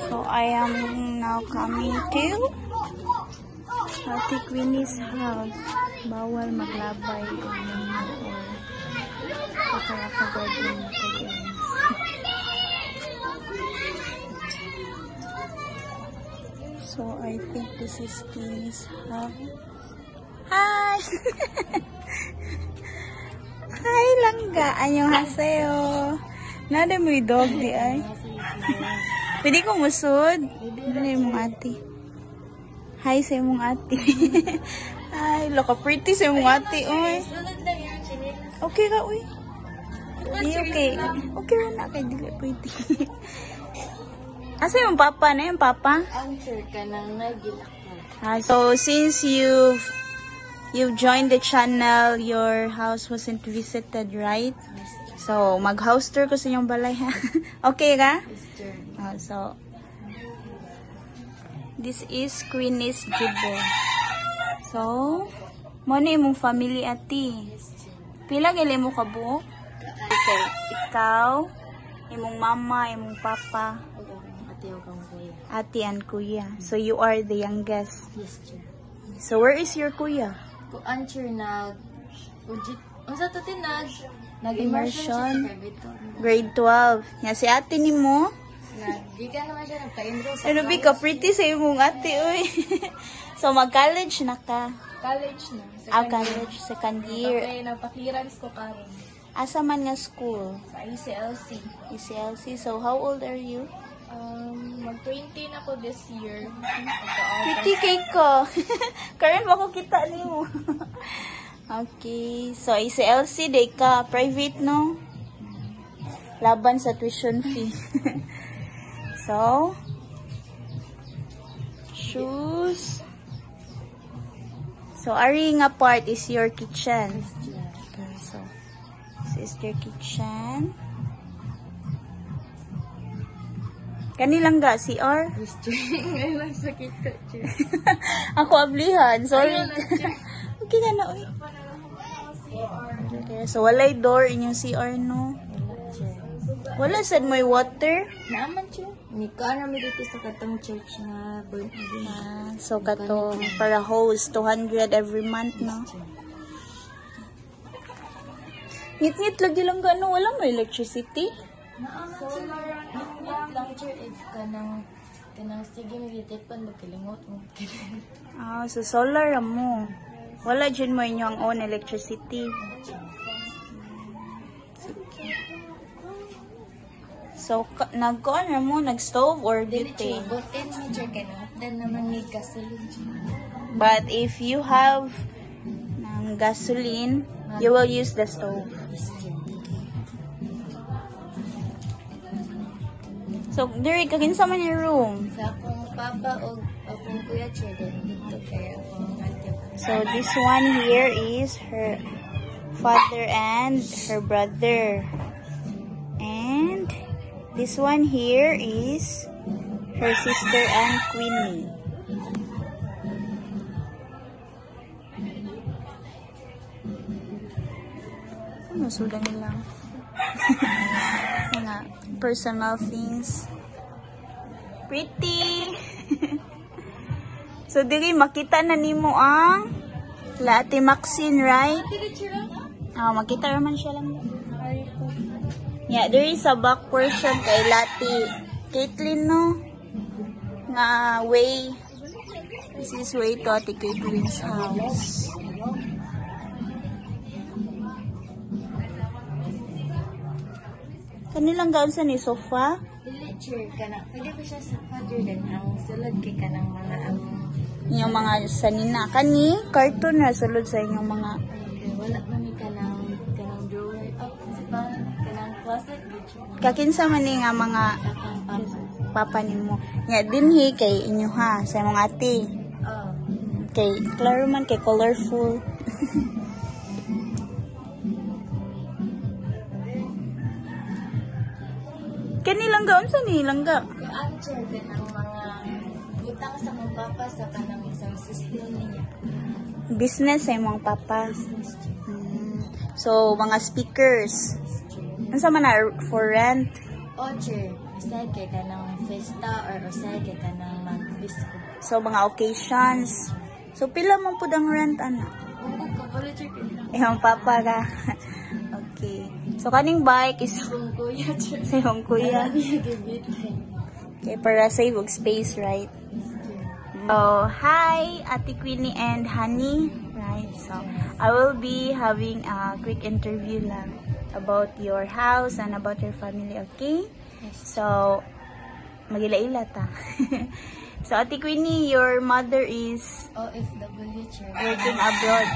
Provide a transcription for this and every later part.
So I am now coming to Ate Queenie's house. Bawal maglabay or kakarapagadin na kayo. So I think this is Queenie's house. Hi! Hi langga! Annyeonghaseyo! Nada mo yung dog di ay? Pwede ko musod? Ano yung mong ate? Hi sa mong ate. Hi, look pretty sa mong ate. Uy. Okay ka, uy. Okay. Okay na kay dili pretty. Asa yung papa na yung papa? Answer ka nang nagilak. So since you've joined the channel, your house wasn't visited, right? So mag-house tour ko sa inyong balay ha. Okay ka? So this is Queenie's Jibo. So mo na imong family ati. Pila gali mo kabuok? Ikaw, imong mama, imong papa, ate and kuya. So you are the youngest. Yes, sir. So where is your kuya? Answer na unsa to nag-immersion Grade 12. Nya si ate nimo? Di ka naman siya nagka-enroll sa Ano bi ka pretty sa imong ate oy. So mag-college na ka. college na. College second year. Okay, nagpa-clearance ko karon Asa man nga school? sa ECLC. ECLC. So how old are you? Mag-20 na ko this year. Pretty cake ko. Karon ba ko kita nimo? Okay. So ECLC day ka private no? Laban sa tuition fee. So shoes. So ari nga part is your kitchen. Okay, so this is your kitchen. Kanilang ga CR? Ngayon sakit ko, sir. Ako ablihan. Sorry. Okay ka na, uy. Okay, so walay door inyong CR, no? Wala sad mo water? Naaman, sir. Nika na mi dito sa katong church na burn again. So kato para host 200 every month, no? Ngit-ngit lagi lang gano, wala mo electricity? Solar lang, sir. If kanang sige nagtitipon magkalingot mo. So solar mo. Wala dyan mo inyong own electricity. So, nag-on mo, nag-stove or butane? Butane mo, sir, kanang. Then naman may gasoline. But if you have gasoline, you will use the stove. So, Derek, kakinsa man yung room? Sa akong papa o akong kuya, sir, dito kaya akong ate. So, this one here is her father and her brother. And this one here is her sister and Queenie. Ano sudan nila? Mga personal things. Pretty! So, dili makita na nimo ang Ate Maxine, right? Makita naman siya lang. Yeah, there is a back portion kay Lati Caitlyn, no? Nga way. This is way to Ate Caitlyn's house. Kanilang gaon sa ni sofa? Dili, sir, kanang. Pwede ko siya sa father din. Ang sulod kay kanang mga inyong mga sanina. Kani, cartoon na sulod sa inyong mga... Wala man kanang drawer. Kanang closet. Kakinsa man ni nga mga papa nimo. Nya dinhi kay inyo ha sa imong ate. Kay klaro man kay colorful. Kanilang gaon sa nilangga. Answer din ang mga utang sa mga papa sa kanang isang sister niya. Business sa imong papa. So mga speakers. Ano sa man na for rent? Sir. usay kay kanang festa or usay kay kanang mag-bisko. So, mga occasions. So, pila man po ang rent, ana? Kung ka-college ko lang. Iyong papa ka. Okay. So, kaning bike is Kung kuya, sa iyong kuya. Okay, para save og space, right? So, hi, Ate Queenie and Honey. Right, so, I will be having a quick interview lang about your house and about your family, okay? So, magila-ila ta. So, Ate Queenie, your mother is OFW chair. working abroad.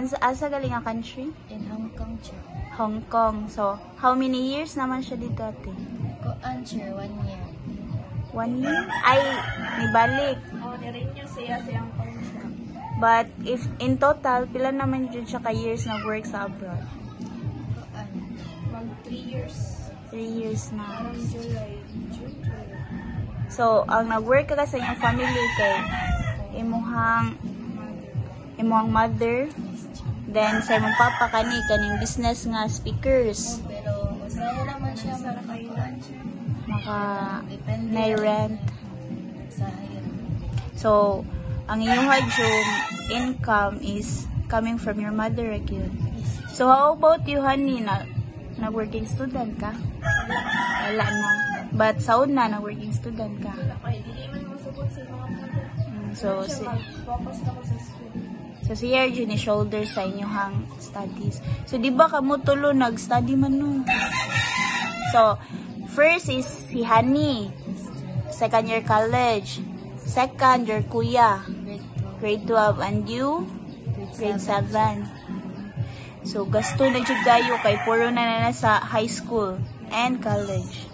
Yes, Asa galing ang country? in Hong Kong chair. Hong Kong. So, how many years naman siya dito, ate? Koan chair, 1 year. 1 year? Ay, nibalik. Nirenew siya siyang contract. But, if in total, pila naman dyan siya ka-years nag-work sa abroad? Koan. Mag 3 years. 3 years na. July. So, ang nag-work ka sa inyong family kay imuhang mother, then sa imong papa kaning business nga speakers. Pero masaya naman siya makakailan siya. Rent. Sa hayan. So, ang inyong yung income is coming from your mother again. So, how about you, honey? Nag-working student ka? Wala na. But sa una, nag-working student ka. Ay, hindi man masabot sa mga mother. Focus na ko sa school. So, siya yun ni shoulder sa inyong studies. So, di ba kamo tulo nag-study man no? So, first is si Honey. Second year college. Second, your kuya. Grade 12. And you? Grade 7. So, gasto na dyan kayo kay puro na sa high school and college.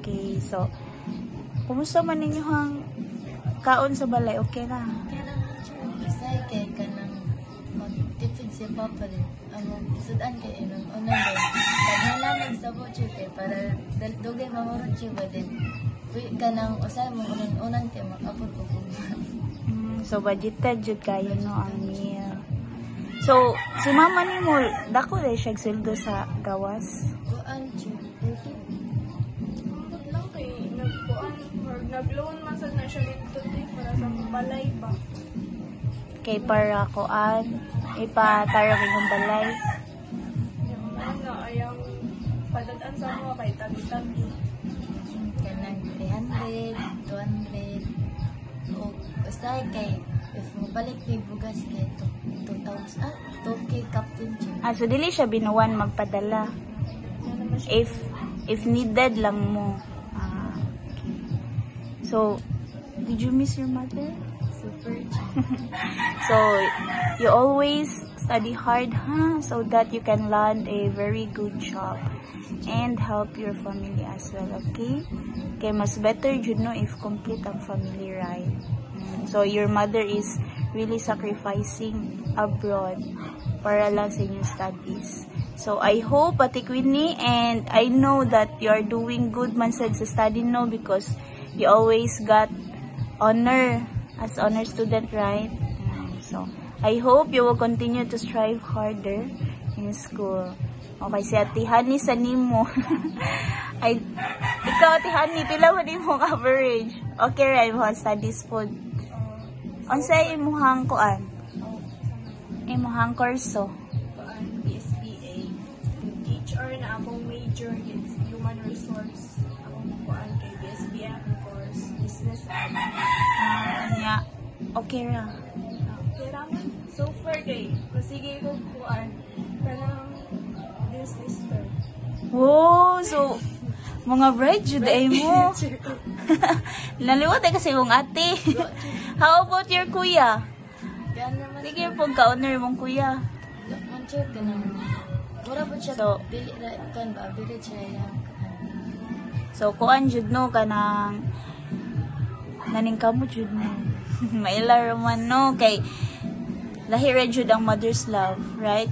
Okay, so, kumusta man ninyo hang kaon sa balay? Okay na? Kaya naman siya. Masaya kay ka nang mag-tipid siya papa din. Sudan kay inong unang din. Paghala nagsabot siya kay para dugay mamurot siya ba din. Ka nang usay mo unang kay makapot ko kung So, budgeted jud kayo no ang meal. So, si mama ni mo, dako rin siya sildo sa gawas? kuan siya. Lang kay nag-loan man sad na siya dito para sa balay ba. Kay para koan, ipatarong yung balay. Yung nga ayang padadaan sa mga kay tabi-tabi. Kanang 300, 200. O usay kay if mo balik kay bugas kay 2,000. 2K captain siya. So dili siya binuwan magpadala. If needed lang mo. Okay. So, did you miss your mother? Super So, you always study hard, huh? So that you can land a very good job and help your family as well, okay? Okay, mas better you know if complete ang family, right? So, your mother is really sacrificing abroad para lang sa inyong studies. So, I hope, Ate Queenie, and I know that you are doing good man sa study no because you always got honor as honor student, right? So, I hope you will continue to strive harder in school. Okay, si Ate Honey sa nimo. Ikaw, Ate Honey, pila mo din mong average? Okay, right, mo studies po. Unsay imuhang kuan? Imuhang kurso? Kuan PSPA. HR na akong major is human resource. Akong kuan kay BSBM course business and Yeah. Okay ra. kaya man so far kay masige ko kuan kanang business third. Oh, so mga bright jud ay mo. Naliwat ay kasi mong ate. How about your kuya? Kaya naman Sige po ka-honor mong kuya. manchot ka nang mura po siya So- dili ra kan ba bili siya yang So kuan jud no kanang naning kamo jud no. Mailar man no kay lahi ra jud ang mother's love, right?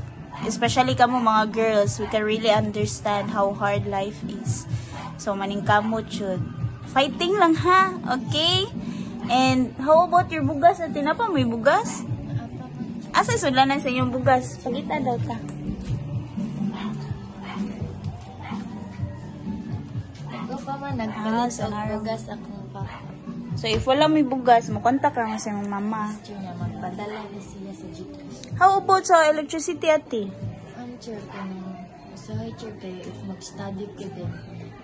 Especially kamo mga girls, we can really understand how hard life is. So maning kamo jud. Fighting lang ha, okay? And how about your bugas? At tinapa may bugas? Asa sudlanan sa inyong bugas? Pagita daw ta. pa man nagpalit sa og araw. bugas akong papa. So if wala may bugas, mo kontak ka nga sa imong mama. Teacher niya magpadala na siya sa Gcash. How about sa electricity ate? Teacher kanang usahay teacher kay if mag-study ka din.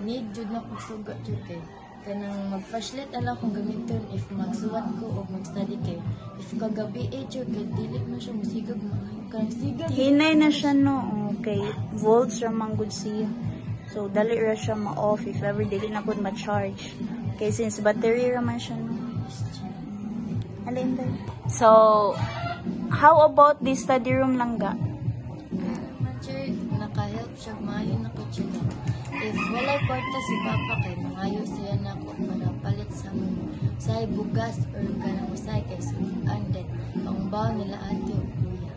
Need jud na kog sugat teacher kay kanang mag-flashlight ala kung gamiton if magsuwat ko o mag-study kay. If kagabi teacher kay dili na siya musigag maayo kanang sigag. Hinay na siya no. Okay, volts ra man gud siya. So dali ra siya ma-off if ever dili na gud ma-charge. Okay, since battery ra man siya no. Alin din. So how about the study room lang ga? Teacher, naka-help siya maayo na ko siya. If walay kwarta si Papa kay mangayo siya na ko para palit sa say bugas or kanang usay kay sudan then ang baw nila ate o kuya.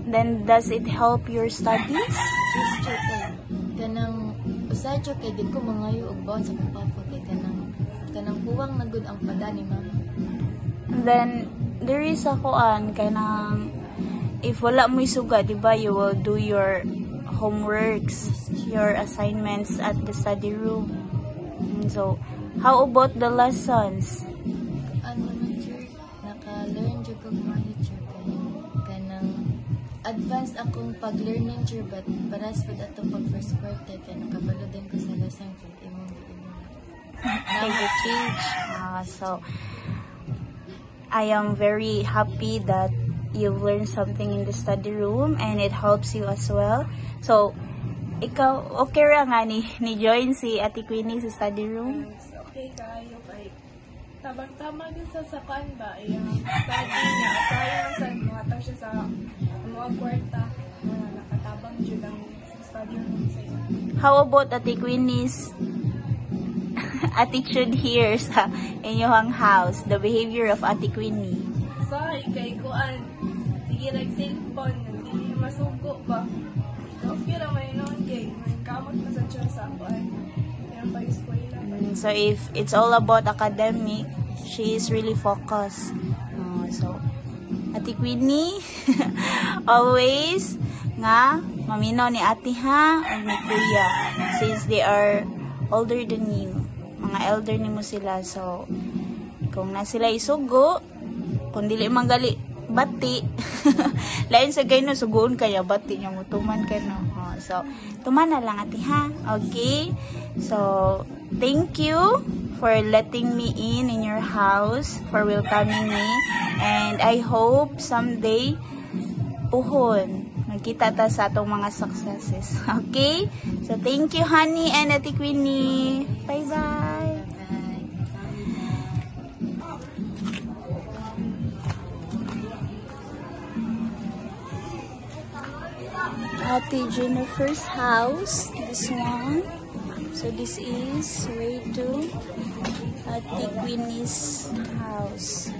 Then does it help your studies? Teacher kay kanang usay siya kay di ko mangayo og baw sa Papa kay kanang kuwang nagud ang pada ni Mama. Then there is a kuan kanang if wala mo isuga, di ba, you will do your homeworks, your assignments at the study room. So, how about the lessons? Ano man teacher, naka-learn jud ko maayo teacher kay kanang advance akong pag-learning teacher but paras pud ato pag first quarter kay nakabalo din ko sa lesson kay imong Thank you, teach. So, I am very happy that you've learned something in the study room and it helps you as well. So, ikaw, okay ra nga ni join si Ate Queenie sa study room? Yes, okay kayo kay tabang-tama din sa sakan ba study niya asayan sa mga tao siya sa mga kwarta nakatabang jud ang study room sa iyo. How about Ate Queenie's attitude here sa inyong house, the behavior of Ate Queenie? Sa ikay kuan sige nag-cellphone hindi masugo ba. Okay ra may noon kay may kamot pa sa siya sa kuan. Yang pa eskwela ba. So if it's all about academic, she is really focused. So Ate Queenie, always nga maminaw ni ate ha o ni kuya since they are older than you. Mga elder ni mo sila. So kung na sila isugo, kung dili manggali bati, lain sa gayno sugoon kaya bati niya mo tuman ka no. So tuman na lang ate ha. Okay? So thank you for letting me in your house, for welcoming me, and I hope someday puhon magkita ta sa atong mga successes. Okay? So thank you honey and Ate Queenie. Bye bye. Ate Jennifer's house, this one. So this is way to Ate Queenie's house.